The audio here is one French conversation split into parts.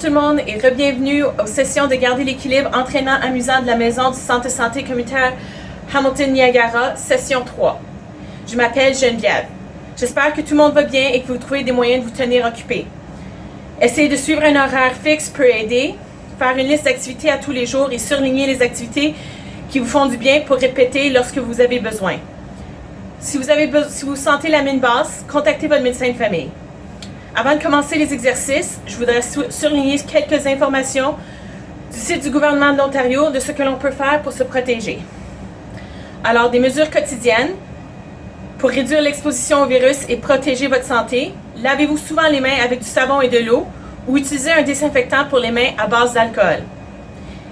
tout le monde et re-bienvenue aux sessions de Garder l'équilibre entraînant amusant de la Maison du Centre de santé communautaire Hamilton-Niagara, session 3. Je m'appelle Geneviève. J'espère que tout le monde va bien et que vous trouvez des moyens de vous tenir occupé. Essayez de suivre un horaire fixe peut aider, faire une liste d'activités à tous les jours et surligner les activités qui vous font du bien pour répéter lorsque vous avez besoin. Si vous sentez la mine basse, contactez votre médecin de famille. Avant de commencer les exercices, je voudrais surligner quelques informations du site du gouvernement de l'Ontario de ce que l'on peut faire pour se protéger. Alors, des mesures quotidiennes pour réduire l'exposition au virus et protéger votre santé. Lavez-vous souvent les mains avec du savon et de l'eau ou utilisez un désinfectant pour les mains à base d'alcool.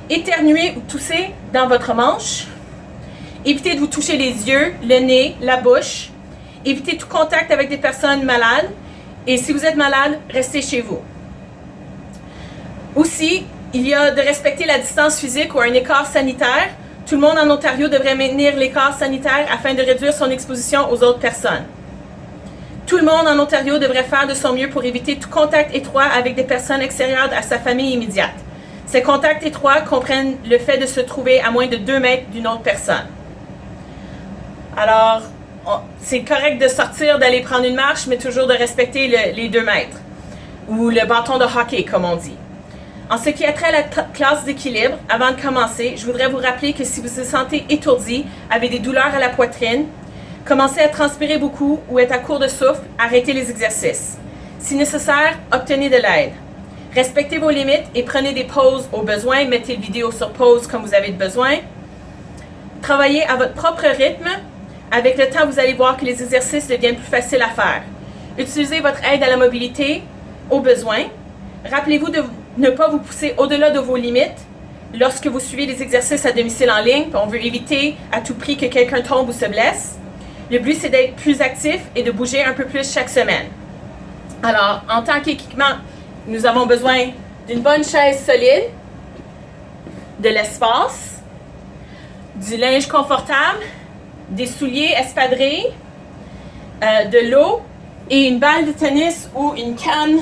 Éternuez ou toussez dans votre manche. Évitez de vous toucher les yeux, le nez, la bouche. Évitez tout contact avec des personnes malades. Et si vous êtes malade, restez chez vous. Aussi, il y a de respecter la distance physique ou un écart sanitaire. Tout le monde en Ontario devrait maintenir l'écart sanitaire afin de réduire son exposition aux autres personnes. Tout le monde en Ontario devrait faire de son mieux pour éviter tout contact étroit avec des personnes extérieures à sa famille immédiate. Ces contacts étroits comprennent le fait de se trouver à moins de 2 mètres d'une autre personne. Alors, c'est correct de sortir, d'aller prendre une marche, mais toujours de respecter les 2 mètres, ou le bâton de hockey, comme on dit. En ce qui a trait à la classe d'équilibre, avant de commencer, je voudrais vous rappeler que si vous vous sentez étourdi, avez des douleurs à la poitrine, commencez à transpirer beaucoup ou êtes à court de souffle, arrêtez les exercices. Si nécessaire, obtenez de l'aide. Respectez vos limites et prenez des pauses au besoin, mettez le vidéo sur pause comme vous avez besoin. Travaillez à votre propre rythme. Avec le temps, vous allez voir que les exercices deviennent plus faciles à faire. Utilisez votre aide à la mobilité au besoin. Rappelez-vous de ne pas vous pousser au-delà de vos limites lorsque vous suivez les exercices à domicile en ligne. On veut éviter à tout prix que quelqu'un tombe ou se blesse. Le but, c'est d'être plus actif et de bouger un peu plus chaque semaine. Alors, en tant qu'équipement, nous avons besoin d'une bonne chaise solide, de l'espace, du linge confortable, des souliers espadrilles, de l'eau et une balle de tennis ou une canne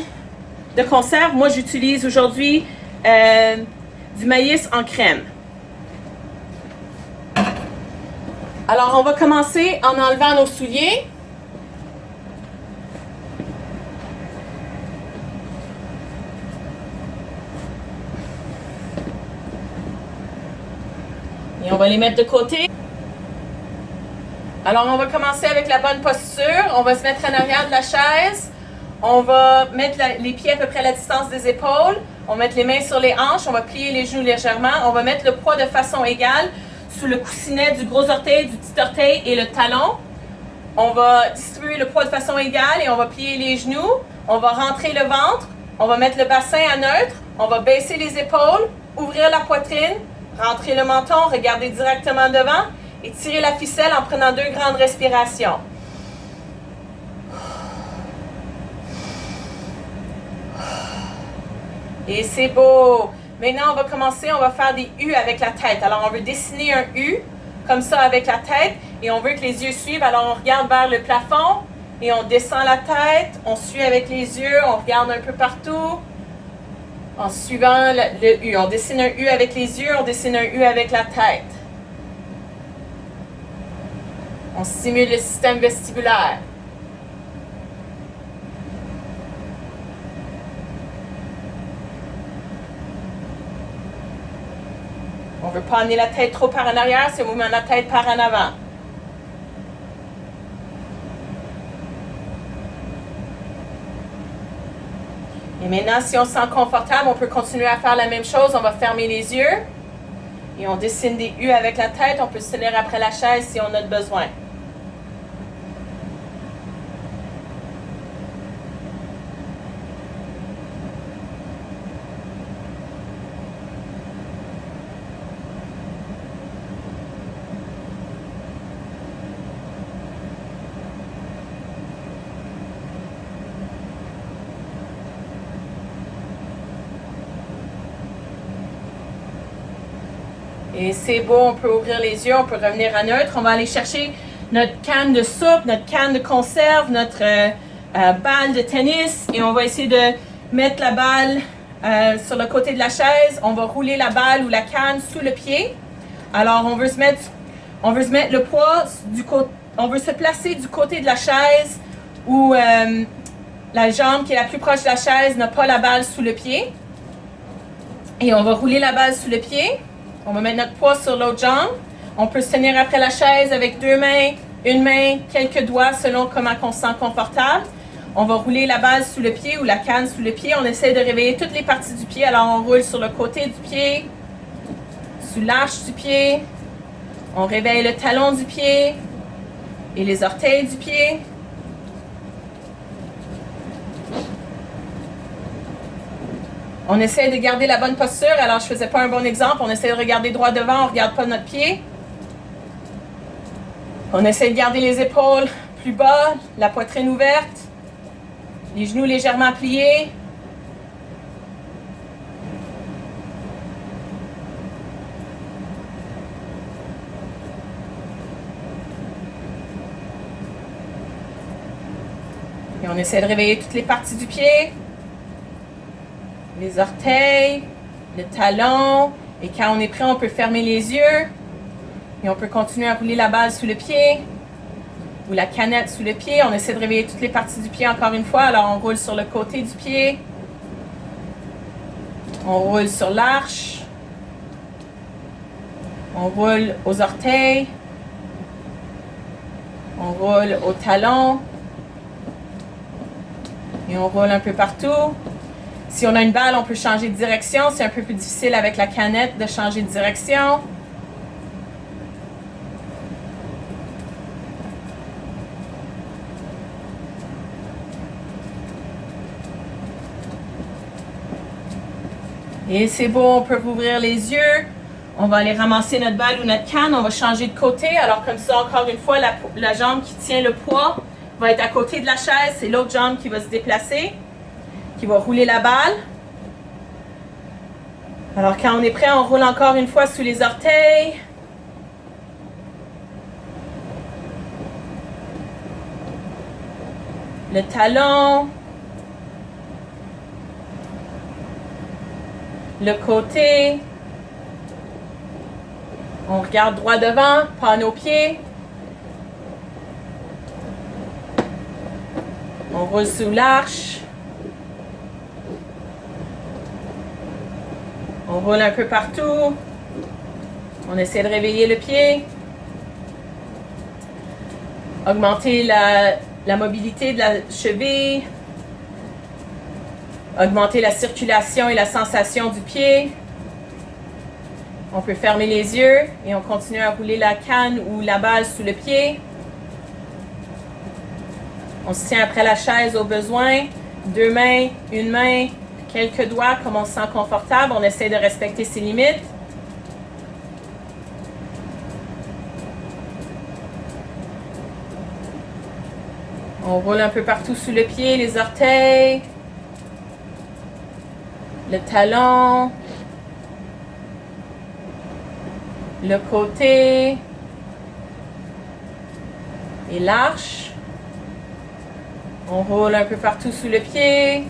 de conserve. Moi, j'utilise aujourd'hui du maïs en crème. Alors, on va commencer en enlevant nos souliers. Et on va les mettre de côté. Alors, on va commencer avec la bonne posture. On va se mettre en arrière de la chaise. On va mettre les pieds à peu près à la distance des épaules. On va mettre les mains sur les hanches. On va plier les genoux légèrement. On va mettre le poids de façon égale sous le coussinet du gros orteil, du petit orteil et le talon. On va distribuer le poids de façon égale et on va plier les genoux. On va rentrer le ventre. On va mettre le bassin à neutre. On va baisser les épaules, ouvrir la poitrine, rentrer le menton, regarder directement devant. Et tirez la ficelle en prenant 2 grandes respirations. Et c'est beau. Maintenant, on va commencer, on va faire des U avec la tête. Alors, on veut dessiner un U, comme ça, avec la tête. Et on veut que les yeux suivent. Alors, on regarde vers le plafond et on descend la tête. On suit avec les yeux, on regarde un peu partout. En suivant le U. On dessine un U avec les yeux, on dessine un U avec la tête. On stimule le système vestibulaire. On ne veut pas amener la tête trop par en arrière, c'est au mouvement de la tête par en avant. Et maintenant, si on se sent confortable, on peut continuer à faire la même chose. On va fermer les yeux. Et on dessine des U avec la tête. On peut se tenir après la chaise si on a besoin. Et c'est beau, on peut ouvrir les yeux, on peut revenir à neutre. On va aller chercher notre canne de soupe, notre canne de conserve, notre balle de tennis. Et on va essayer de mettre la balle sur le côté de la chaise, on va rouler la balle ou la canne sous le pied. Alors, on veut se mettre le poids du côté, on veut se placer du côté de la chaise où la jambe qui est la plus proche de la chaise n'a pas la balle sous le pied. Et on va rouler la balle sous le pied. On va mettre notre poids sur l'autre jambe. On peut se tenir après la chaise avec deux mains, une main, quelques doigts selon comment on se sent confortable. On va rouler la balle sous le pied ou la canne sous le pied. On essaie de réveiller toutes les parties du pied. Alors on roule sur le côté du pied, sous l'arche du pied. On réveille le talon du pied et les orteils du pied. On essaie de garder la bonne posture. Alors, je ne faisais pas un bon exemple. On essaie de regarder droit devant. On ne regarde pas notre pied. On essaie de garder les épaules plus bas, la poitrine ouverte, les genoux légèrement pliés. Et on essaie de réveiller toutes les parties du pied. Les orteils, le talon. Et quand on est prêt, on peut fermer les yeux. Et on peut continuer à rouler la balle sous le pied. Ou la canette sous le pied. On essaie de réveiller toutes les parties du pied encore une fois. Alors on roule sur le côté du pied. On roule sur l'arche. On roule aux orteils. On roule au talon. Et on roule un peu partout. Si on a une balle, on peut changer de direction. C'est un peu plus difficile avec la canette de changer de direction. Et c'est beau, on peut rouvrir les yeux. On va aller ramasser notre balle ou notre canne. On va changer de côté. Alors comme ça, encore une fois, la jambe qui tient le poids va être à côté de la chaise. C'est l'autre jambe qui va se déplacer, qui va rouler la balle. Alors quand on est prêt, on roule encore une fois sous les orteils. Le talon. Le côté. On regarde droit devant, pas nos pieds. On roule sous l'arche. On roule un peu partout. On essaie de réveiller le pied. Augmenter la mobilité de la cheville. Augmenter la circulation et la sensation du pied. On peut fermer les yeux et on continue à rouler la canne ou la balle sous le pied. On se tient après la chaise au besoin. Deux mains, une main, quelques doigts comme on se sent confortable. On essaie de respecter ses limites. On roule un peu partout sous le pied, les orteils, le talon, le côté et l'arche. On roule un peu partout sous le pied.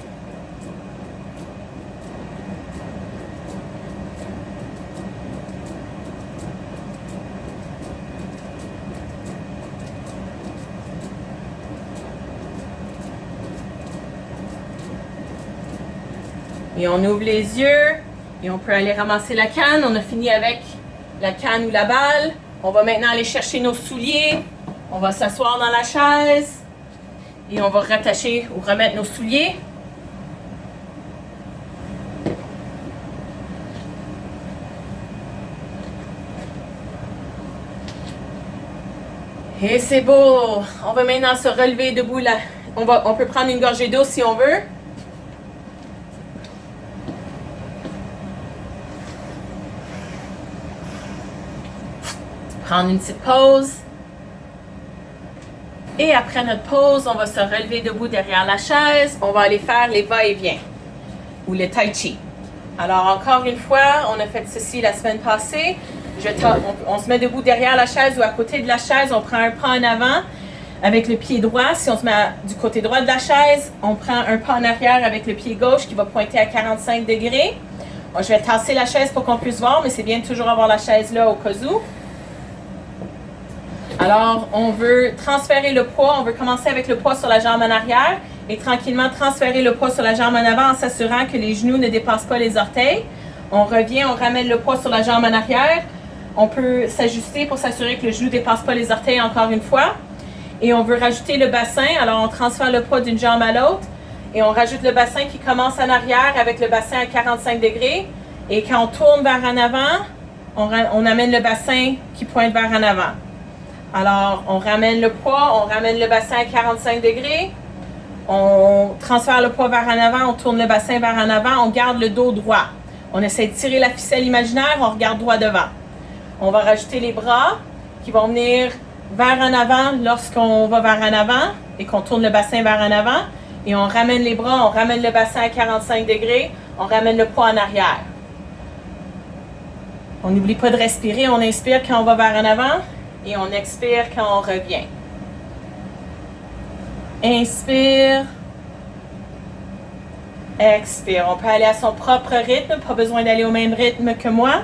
Et on ouvre les yeux et on peut aller ramasser la canne. On a fini avec la canne ou la balle. On va maintenant aller chercher nos souliers. On va s'asseoir dans la chaise et on va rattacher ou remettre nos souliers. Et c'est beau. On va maintenant se relever debout là. On peut prendre une gorgée d'eau si on veut. Prendre une petite pause. Et après notre pause, on va se relever debout derrière la chaise. On va aller faire les va-et-vient ou le tai chi. Alors encore une fois, on a fait ceci la semaine passée. On se met debout derrière la chaise ou à côté de la chaise. On prend un pas en avant. avec le pied droit. Si on se met du côté droit de la chaise, on prend un pas en arrière avec le pied gauche qui va pointer à 45 degrés. Bon, je vais tasser la chaise pour qu'on puisse voir, mais c'est bien de toujours avoir la chaise là au cas où. Alors, on veut transférer le poids. On veut commencer avec le poids sur la jambe en arrière et tranquillement transférer le poids sur la jambe en avant en s'assurant que les genoux ne dépassent pas les orteils. On revient, on ramène le poids sur la jambe en arrière. On peut s'ajuster pour s'assurer que le genou ne dépasse pas les orteils encore une fois. Et on veut rajouter le bassin. Alors, on transfère le poids d'une jambe à l'autre. Et on rajoute le bassin qui commence en arrière avec le bassin à 45 degrés. Et quand on tourne vers en avant, on amène le bassin qui pointe vers en avant. Alors, on ramène le poids, on ramène le bassin à 45 degrés. On transfère le poids vers en avant, on tourne le bassin vers en avant, on garde le dos droit. On essaie de tirer la ficelle imaginaire, on regarde droit devant. On va rajouter les bras qui vont venir vers en avant lorsqu'on va vers en avant et qu'on tourne le bassin vers en avant. Et on ramène les bras, on ramène le bassin à 45 degrés, on ramène le poids en arrière. On n'oublie pas de respirer, on inspire quand on va vers en avant et on expire quand on revient. Inspire. Expire. On peut aller à son propre rythme, pas besoin d'aller au même rythme que moi.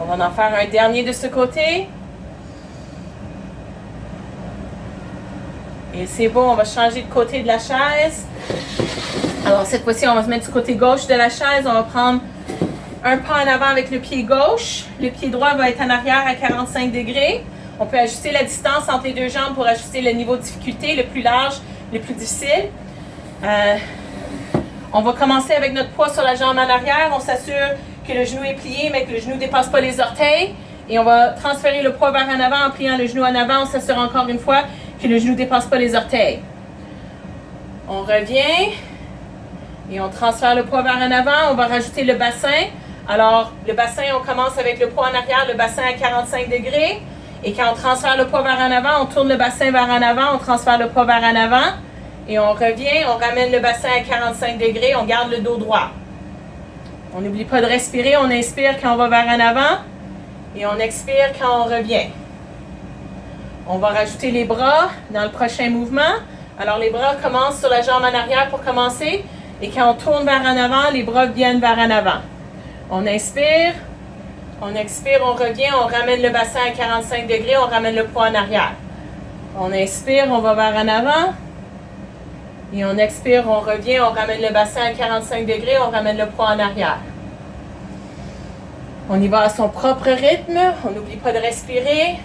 On va en faire un dernier de ce côté. Et c'est bon, on va changer de côté de la chaise. Alors cette fois-ci, on va se mettre du côté gauche de la chaise. On va prendre un pas en avant avec le pied gauche. Le pied droit va être en arrière à 45 degrés. On peut ajuster la distance entre les deux jambes pour ajuster le niveau de difficulté, le plus large, le plus difficile. On va commencer avec notre poids sur la jambe en arrière. On s'assure que le genou est plié, mais que le genou ne dépasse pas les orteils. Et on va transférer le poids vers en avant en pliant le genou en avant. On s'assure encore une fois que le genou ne dépasse pas les orteils. On revient et on transfère le poids vers en avant. On va rajouter le bassin. Alors, le bassin, on commence avec le poids en arrière, le bassin à 45 degrés. Et quand on transfère le poids vers en avant, on tourne le bassin vers en avant, on transfère le poids vers en avant. Et on revient, on ramène le bassin à 45 degrés, on garde le dos droit. On n'oublie pas de respirer, on inspire quand on va vers en avant et on expire quand on revient. On va rajouter les bras dans le prochain mouvement. Alors les bras commencent sur la jambe en arrière pour commencer et quand on tourne vers en avant, les bras viennent vers en avant. On inspire, on expire, on revient, on ramène le bassin à 45 degrés, on ramène le poids en arrière. On inspire, on va vers en avant. Et on expire, on revient, on ramène le bassin à 45 degrés, on ramène le poids en arrière. On y va à son propre rythme, on n'oublie pas de respirer.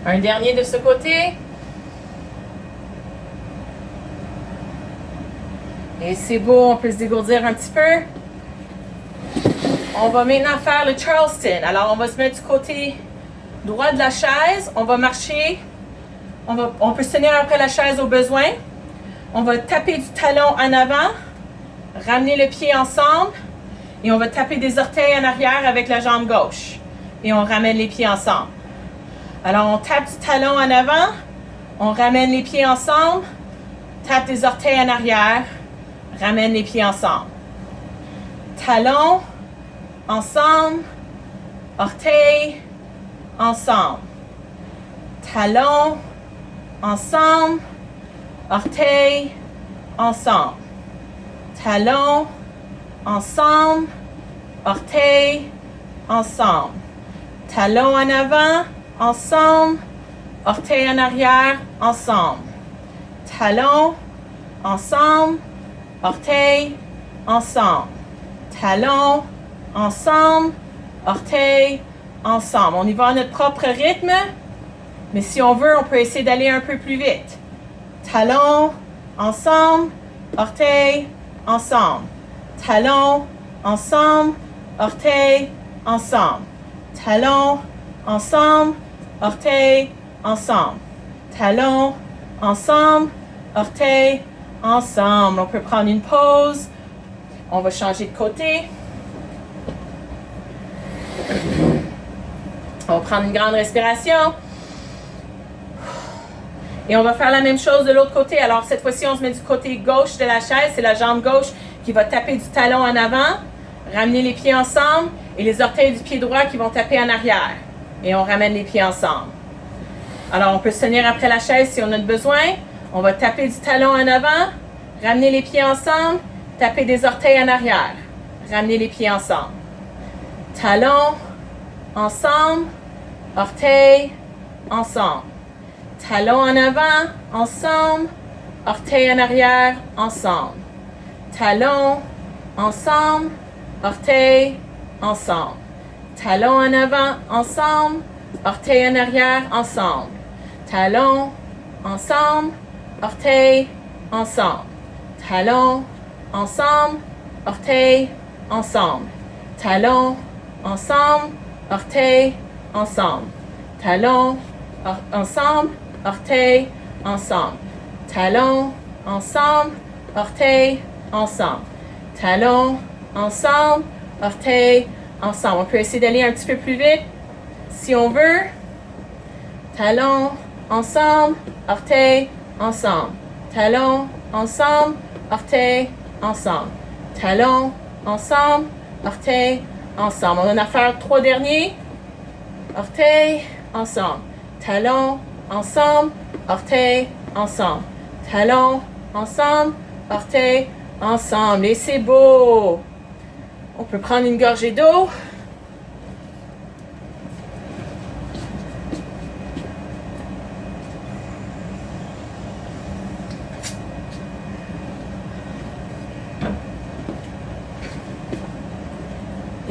Un dernier de ce côté. Et c'est beau, on peut se dégourdir un petit peu. On va maintenant faire le Charleston. Alors, on va se mettre du côté droit de la chaise. On va marcher. On peut se tenir après la chaise au besoin. On va taper du talon en avant. Ramener le pied ensemble. Et on va taper des orteils en arrière avec la jambe gauche. Et on ramène les pieds ensemble. Alors, on tape du talon en avant, on ramène les pieds ensemble, Tape des orteils en arrière. Ramène les pieds ensemble. Talons ensemble. Orteils ensemble. Talons ensemble. Orteils ensemble. Talons ensemble. Orteils ensemble. Talons en avant, ensemble. Orteils en arrière, ensemble. Talons ensemble. Orteils ensemble. Talons ensemble. Orteils ensemble. On y va à notre propre rythme, mais si on veut, on peut essayer d'aller un peu plus vite. Talons ensemble. Orteils ensemble. Talons ensemble. Orteils ensemble. Talons ensemble. Orteils ensemble. Talons ensemble. Orteils ensemble. On peut prendre une pause. On va changer de côté. On va prendre une grande respiration. Et on va faire la même chose de l'autre côté. Alors cette fois-ci, on se met du côté gauche de la chaise. C'est la jambe gauche qui va taper du talon en avant. Ramener les pieds ensemble. Et les orteils du pied droit qui vont taper en arrière. Et on ramène les pieds ensemble. Alors on peut se tenir après la chaise si on a besoin. On va taper du talon en avant. Ramener les pieds ensemble. Taper des orteils en arrière. Ramener les pieds ensemble. Talons ensemble. Orteils ensemble. Talons en avant, ensemble. Orteils en arrière, ensemble. Talons ensemble. Orteils ensemble. Talons en avant, ensemble. Orteils en arrière, ensemble. Talons ensemble. Orteils ensemble. Talons ensemble. Orteils ensemble. Talons ensemble. Orteils ensemble. Talons ensemble. Orteils ensemble. Talons ensemble. Orteils ensemble. Talons ensemble. Orteils ensemble. On peut essayer d'aller un petit peu plus vite si on veut. Talons ensemble. Orteils ensemble. Talons ensemble. Orteils ensemble. Talons ensemble. Orteils ensemble. On en a fait 3 derniers. Orteils ensemble. Talons ensemble. Orteils ensemble. Talons ensemble. Orteils ensemble. Et c'est beau. On peut prendre une gorgée d'eau.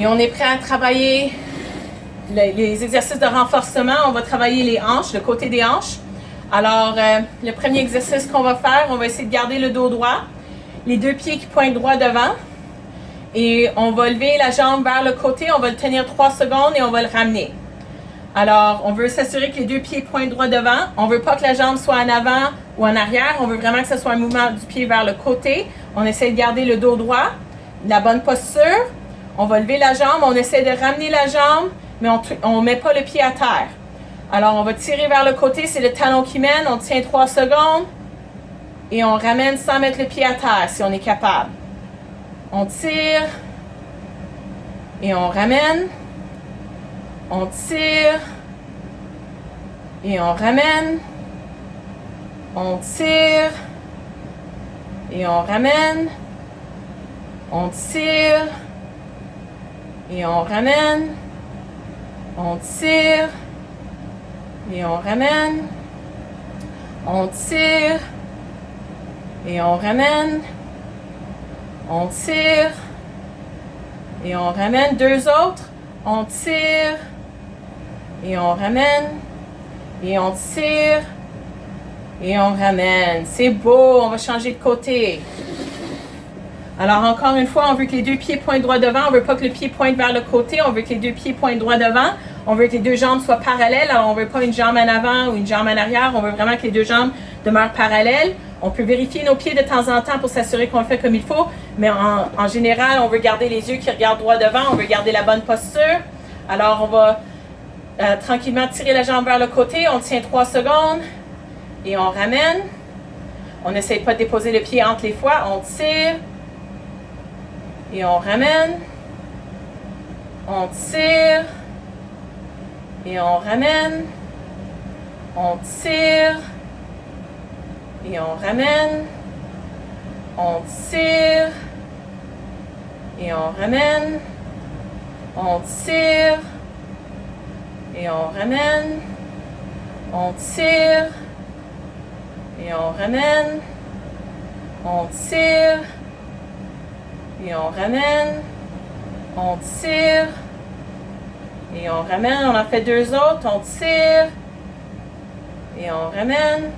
Et on est prêt à travailler les exercices de renforcement. On va travailler les hanches, le côté des hanches. Alors, le premier exercice qu'on va faire, on va essayer de garder le dos droit. Les 2 pieds qui pointent droit devant. Et on va lever la jambe vers le côté. On va le tenir 3 secondes et on va le ramener. Alors, on veut s'assurer que les 2 pieds pointent droit devant. On ne veut pas que la jambe soit en avant ou en arrière. On veut vraiment que ce soit un mouvement du pied vers le côté. On essaie de garder le dos droit, la bonne posture. On va lever la jambe, on essaie de ramener la jambe, mais on ne met pas le pied à terre. Alors, on va tirer vers le côté, c'est le talon qui mène, on tient 3 secondes et on ramène sans mettre le pied à terre si on est capable. On tire et on ramène. On tire et on ramène. On tire et on ramène. On tire et on ramène. On tire et on ramène. On tire et on ramène. On tire et on ramène. 2 autres. On tire et on ramène. Et on tire et on ramène. C'est beau, on va changer de côté. Alors encore une fois, on veut que les 2 pieds pointent droit devant. On ne veut pas que le pied pointe vers le côté. On veut que les 2 pieds pointent droit devant. On veut que les 2 jambes soient parallèles. Alors on ne veut pas une jambe en avant ou une jambe en arrière. On veut vraiment que les 2 jambes demeurent parallèles. On peut vérifier nos pieds de temps en temps pour s'assurer qu'on le fait comme il faut. Mais en général, on veut garder les yeux qui regardent droit devant. On veut garder la bonne posture. Alors on va tranquillement tirer la jambe vers le côté. On tient 3 secondes. Et on ramène. On n'essaye pas de déposer le pied entre les fois. On tire. Et on ramène. On tire. Et on ramène. On tire. Et on ramène. On tire. Et on ramène. On tire. Et on ramène. On tire. Et on ramène. On tire. Et on ramène. On tire. Et on ramène. On en fait deux autres. On tire. Et on ramène.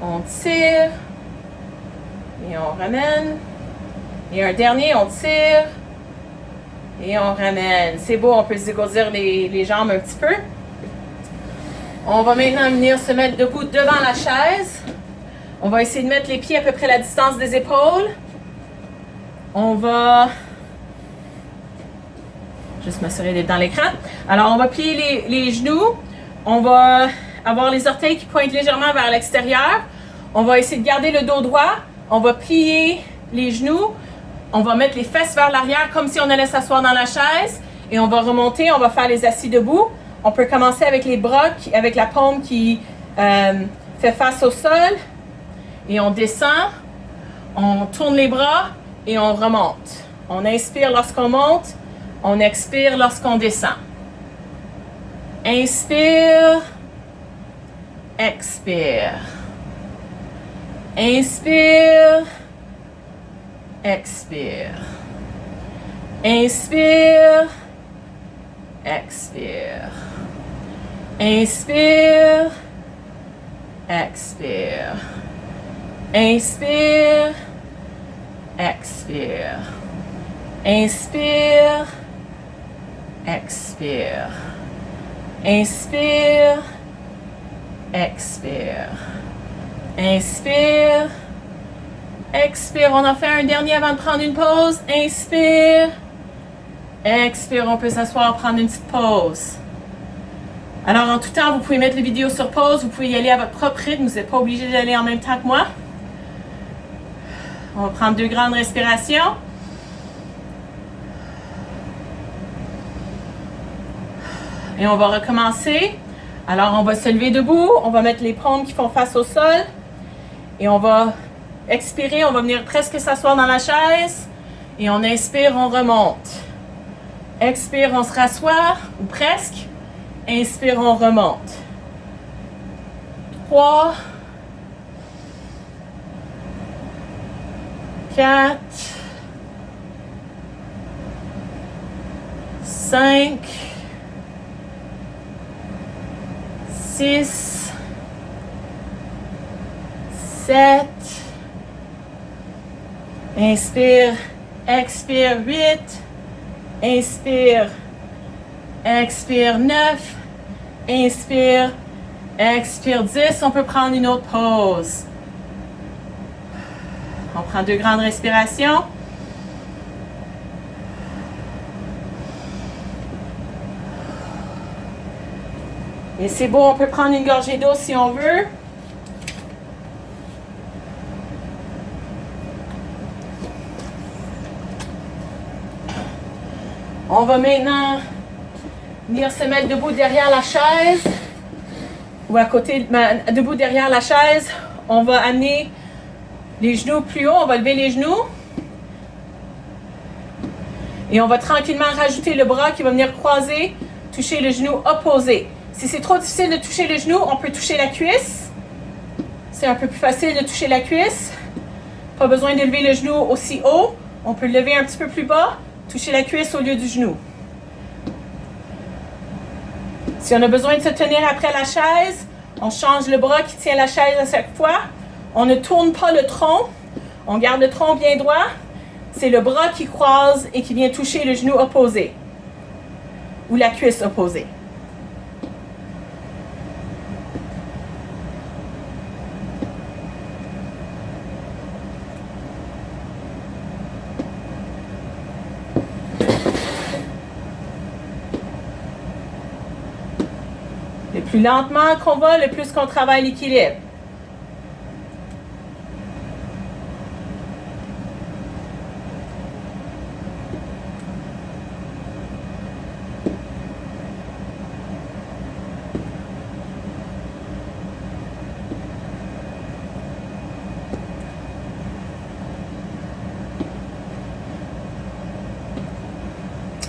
On tire. Et on ramène. Et un dernier, on tire. Et on ramène. C'est beau, on peut se dégourdir les jambes un petit peu. On va maintenant venir se mettre debout devant la chaise. On va essayer de mettre les pieds à peu près à la distance des épaules. On va juste m'assurer d'être dans l'écran. Alors, on va plier les genoux. On va avoir les orteils qui pointent légèrement vers l'extérieur. On va essayer de garder le dos droit. On va plier les genoux. On va mettre les fesses vers l'arrière comme si on allait s'asseoir dans la chaise. Et on va remonter. On va faire les assis debout. On peut commencer avec les bras, avec la paume qui fait face au sol. Et on descend. On tourne les bras et on remonte. On inspire lorsqu'on monte. On expire lorsqu'on descend. Inspire. Expire. Inspire. Expire. Inspire. Expire. Inspire. Expire. Inspire. Expire. Inspire. Expire. Inspire. Expire. Inspire. Expire. On en fait un dernier avant de prendre une pause. Inspire. Expire. On peut s'asseoir, prendre une petite pause. Alors, en tout temps, vous pouvez mettre la vidéo sur pause. Vous pouvez y aller à votre propre rythme. Vous n'êtes pas obligé d'y aller en même temps que moi. On va prendre 2 grandes respirations. Et on va recommencer. Alors, on va se lever debout. On va mettre les paumes qui font face au sol. Et on va expirer. On va venir presque s'asseoir dans la chaise. Et on inspire, on remonte. Expire, on se rassoit. Ou presque. Inspire, on remonte. 3. 4. 5. 6, 7, inspire, expire, 8, inspire, expire, 9, inspire, expire, 10, on peut prendre une autre pause. On prend 2 grandes respirations. Et c'est beau, on peut prendre une gorgée d'eau si on veut. On va maintenant venir se mettre debout derrière la chaise. Ou à côté, debout derrière la chaise. On va amener les genoux plus haut, on va lever les genoux. Et on va tranquillement rajouter le bras qui va venir croiser, toucher le genou opposé. Si c'est trop difficile de toucher le genou, on peut toucher la cuisse. C'est un peu plus facile de toucher la cuisse. Pas besoin de lever le genou aussi haut. On peut le lever un petit peu plus bas, toucher la cuisse au lieu du genou. Si on a besoin de se tenir après la chaise, on change le bras qui tient la chaise à chaque fois. On ne tourne pas le tronc. On garde le tronc bien droit. C'est le bras qui croise et qui vient toucher le genou opposé. Ou la cuisse opposée. Le plus lentement qu'on va, le plus qu'on travaille l'équilibre.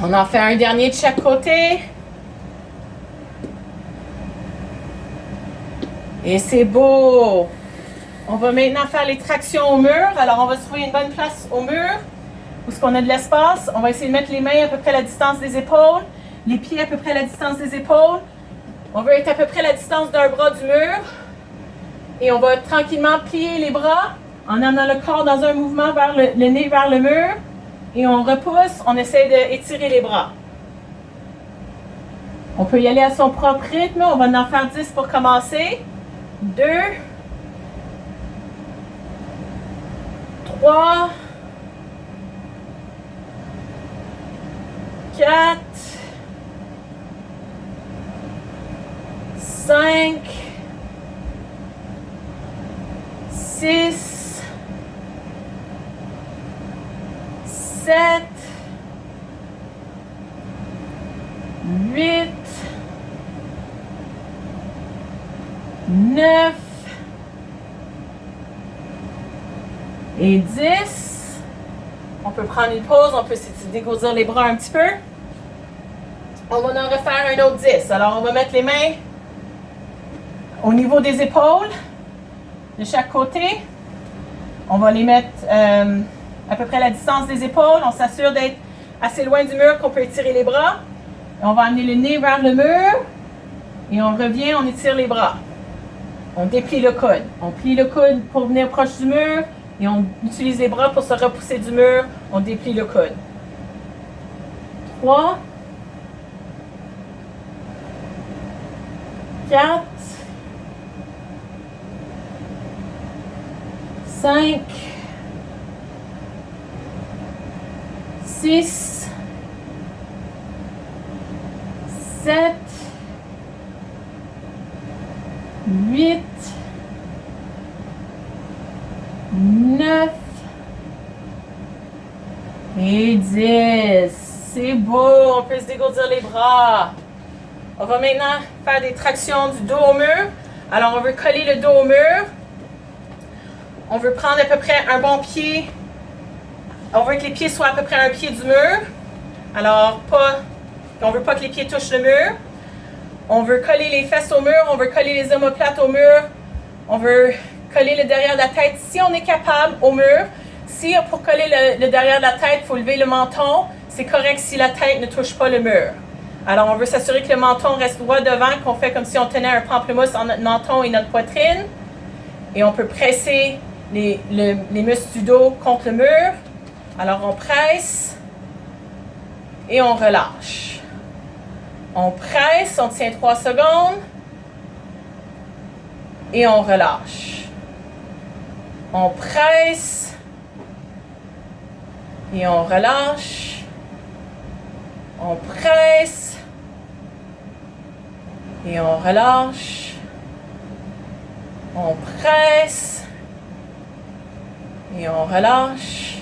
On en fait un dernier de chaque côté. Et c'est beau. On va maintenant faire les tractions au mur. Alors, on va se trouver une bonne place au mur où est-ce qu'on a de l'espace. On va essayer de mettre les mains à peu près à la distance des épaules, les pieds à peu près à la distance des épaules. On veut être à peu près à la distance d'un bras du mur. Et on va tranquillement plier les bras en amenant le corps dans un mouvement vers le nez vers le mur. Et on repousse, on essaie d'étirer les bras. On peut y aller à son propre rythme. On va en faire 10 pour commencer. 2, 3, 4, 5, 6, 7, 8, 9 et 10. On peut prendre une pause, on peut se dégourdir les bras un petit peu. On va en refaire un autre 10. Alors, on va mettre les mains au niveau des épaules de chaque côté. On va les mettre à peu près à la distance des épaules. On s'assure d'être assez loin du mur qu'on peut étirer les bras. Et on va amener le nez vers le mur. Et on revient, on étire les bras. On déplie le coude. On plie le coude pour venir proche du mur. Et on utilise les bras pour se repousser du mur. On déplie le coude. 3, 4, 5, 6, 7, 8, 9 et 10. C'est beau, on peut se dégourdir les bras. On va maintenant faire des tractions du dos au mur. Alors, on veut coller le dos au mur. On veut prendre à peu près un bon pied. On veut que les pieds soient à peu près à un pied du mur. Alors, on ne veut pas que les pieds touchent le mur. On veut coller les fesses au mur. On veut coller les omoplates au mur. On veut coller le derrière de la tête si on est capable au mur. Si pour coller le derrière de la tête, il faut lever le menton, c'est correct si la tête ne touche pas le mur. Alors, on veut s'assurer que le menton reste droit devant, qu'on fait comme si on tenait un pamplemousse en notre menton et notre poitrine. Et on peut presser les muscles du dos contre le mur. Alors, on presse et on relâche. On presse, on tient 3 secondes et on relâche. On presse et on relâche. On presse et on relâche. On presse et on relâche.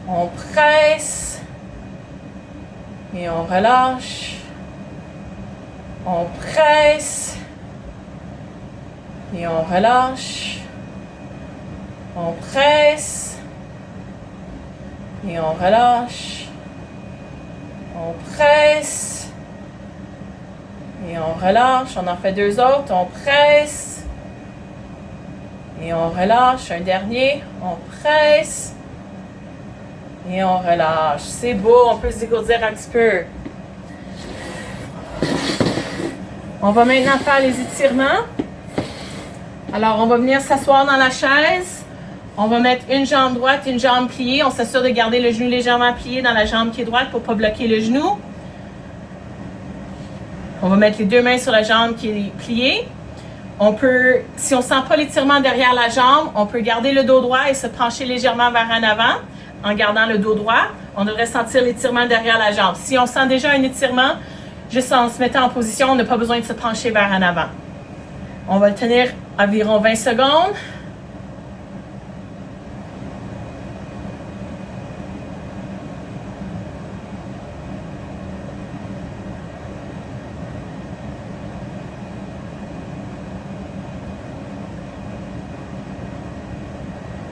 On presse et on relâche. On presse et on relâche. On presse et on relâche. On presse et on relâche. On en fait 2 autres. On presse et on relâche. Un dernier. On presse et on relâche. C'est beau. On peut se dégourdir un petit peu. On va maintenant faire les étirements. Alors, on va venir s'asseoir dans la chaise. On va mettre une jambe droite, une jambe pliée. On s'assure de garder le genou légèrement plié dans la jambe qui est droite pour ne pas bloquer le genou. On va mettre les 2 mains sur la jambe qui est pliée. On peut, si on ne sent pas l'étirement derrière la jambe, on peut garder le dos droit et se pencher légèrement vers en avant en gardant le dos droit. On devrait sentir l'étirement derrière la jambe. Si on sent déjà un étirement, juste en se mettant en position, on n'a pas besoin de se pencher vers en avant. On va le tenir environ 20 secondes.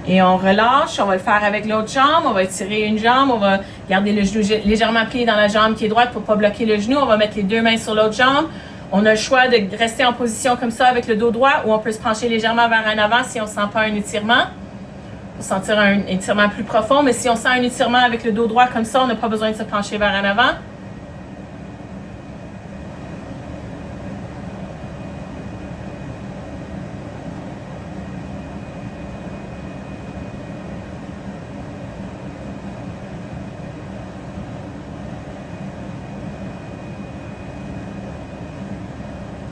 Et on relâche, on va le faire avec l'autre jambe, on va étirer une jambe, on va garder le genou légèrement plié dans la jambe qui est droite pour ne pas bloquer le genou, on va mettre les deux mains sur l'autre jambe. On a le choix de rester en position comme ça avec le dos droit ou on peut se pencher légèrement vers en avant si on ne sent pas un étirement, pour sentir un étirement plus profond, mais si on sent un étirement avec le dos droit comme ça, on n'a pas besoin de se pencher vers en avant.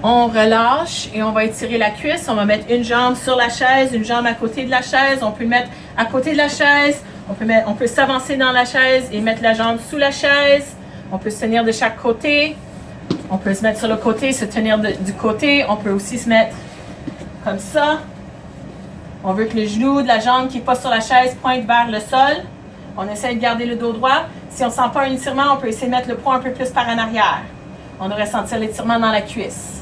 On relâche et on va étirer la cuisse. On va mettre une jambe sur la chaise, une jambe à côté de la chaise. On peut le mettre à côté de la chaise. On peut s'avancer dans la chaise et mettre la jambe sous la chaise. On peut se tenir de chaque côté. On peut se mettre sur le côté, se tenir du côté. On peut aussi se mettre comme ça. On veut que le genou de la jambe qui n'est pas sur la chaise pointe vers le sol. On essaie de garder le dos droit. Si on ne sent pas un étirement, on peut essayer de mettre le poids un peu plus par en arrière. On devrait sentir l'étirement dans la cuisse.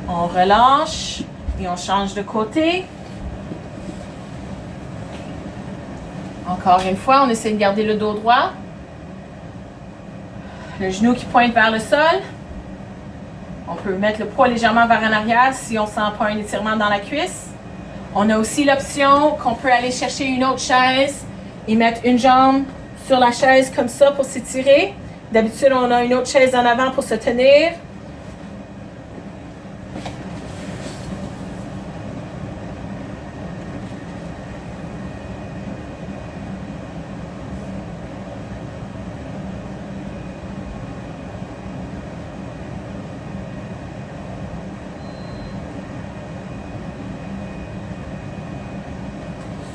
On relâche et on change de côté. Encore une fois, on essaie de garder le dos droit. Le genou qui pointe vers le sol. On peut mettre le poids légèrement vers en arrière si on ne sent pas un étirement dans la cuisse. On a aussi l'option qu'on peut aller chercher une autre chaise et mettre une jambe sur la chaise comme ça pour s'étirer. D'habitude, on a une autre chaise en avant pour se tenir.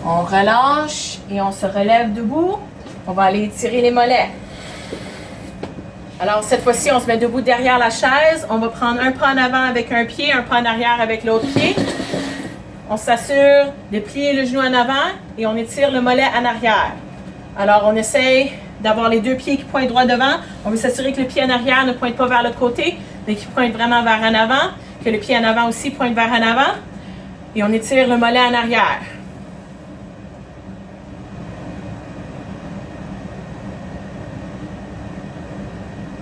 On relâche et on se relève debout. On va aller étirer les mollets. Alors cette fois-ci, on se met debout derrière la chaise. On va prendre un pas en avant avec un pied, un pas en arrière avec l'autre pied. On s'assure de plier le genou en avant et on étire le mollet en arrière. Alors on essaye d'avoir les deux pieds qui pointent droit devant. On veut s'assurer que le pied en arrière ne pointe pas vers l'autre côté, mais qu'il pointe vraiment vers en avant. Que le pied en avant aussi pointe vers en avant. Et on étire le mollet en arrière.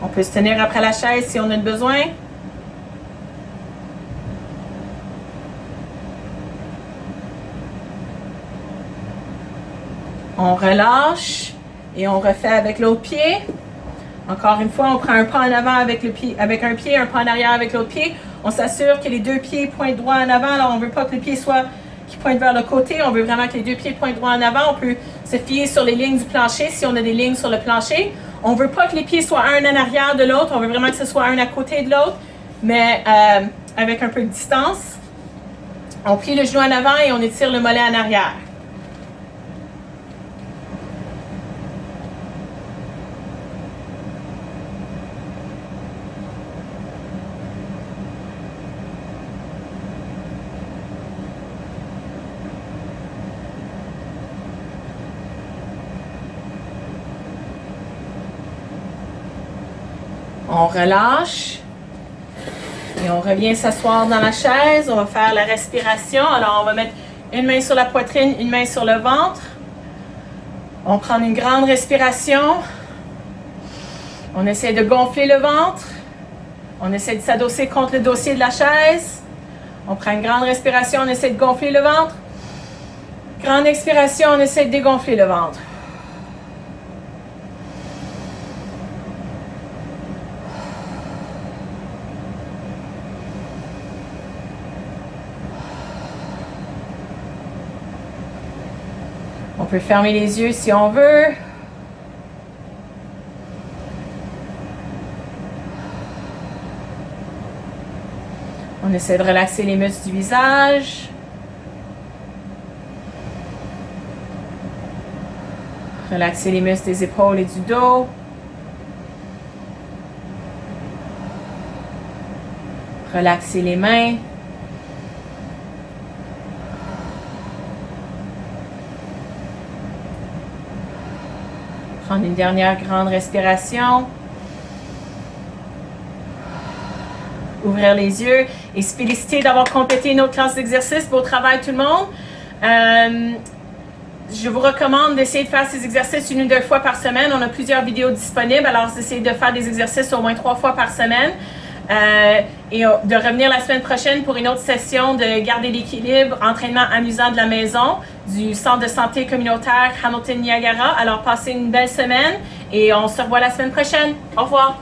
On peut se tenir après la chaise si on a besoin. On relâche et on refait avec l'autre pied. Encore une fois, on prend un pas en avant avec un pied, un pas en arrière avec l'autre pied. On s'assure que les deux pieds pointent droit en avant. Alors, on ne veut pas que le pied soit qui pointe vers le côté. On veut vraiment que les deux pieds pointent droit en avant. On peut se fier sur les lignes du plancher si on a des lignes sur le plancher. On ne veut pas que les pieds soient un en arrière de l'autre. On veut vraiment que ce soit un à côté de l'autre, mais avec un peu de distance. On plie le genou en avant et on étire le mollet en arrière. On relâche et on revient s'asseoir dans la chaise. On va faire la respiration. Alors, on va mettre une main sur la poitrine, une main sur le ventre. On prend une grande respiration. On essaie de gonfler le ventre. On essaie de s'adosser contre le dossier de la chaise. On prend une grande respiration, on essaie de gonfler le ventre. Grande expiration, on essaie de dégonfler le ventre. On peut fermer les yeux si on veut. On essaie de relaxer les muscles du visage. Relaxer les muscles des épaules et du dos. Relaxer les mains. Prendre une dernière grande respiration. Ouvrir les yeux et se féliciter d'avoir complété une autre classe d'exercice. Beau travail tout le monde. Je vous recommande d'essayer de faire ces exercices 1 ou 2 fois par semaine. On a plusieurs vidéos disponibles, alors essayez de faire des exercices au moins 3 fois par semaine. Et de revenir la semaine prochaine pour une autre session de garder l'équilibre, entraînement amusant de la maison du Centre de santé communautaire Hamilton Niagara. Alors passez une belle semaine et on se revoit la semaine prochaine. Au revoir!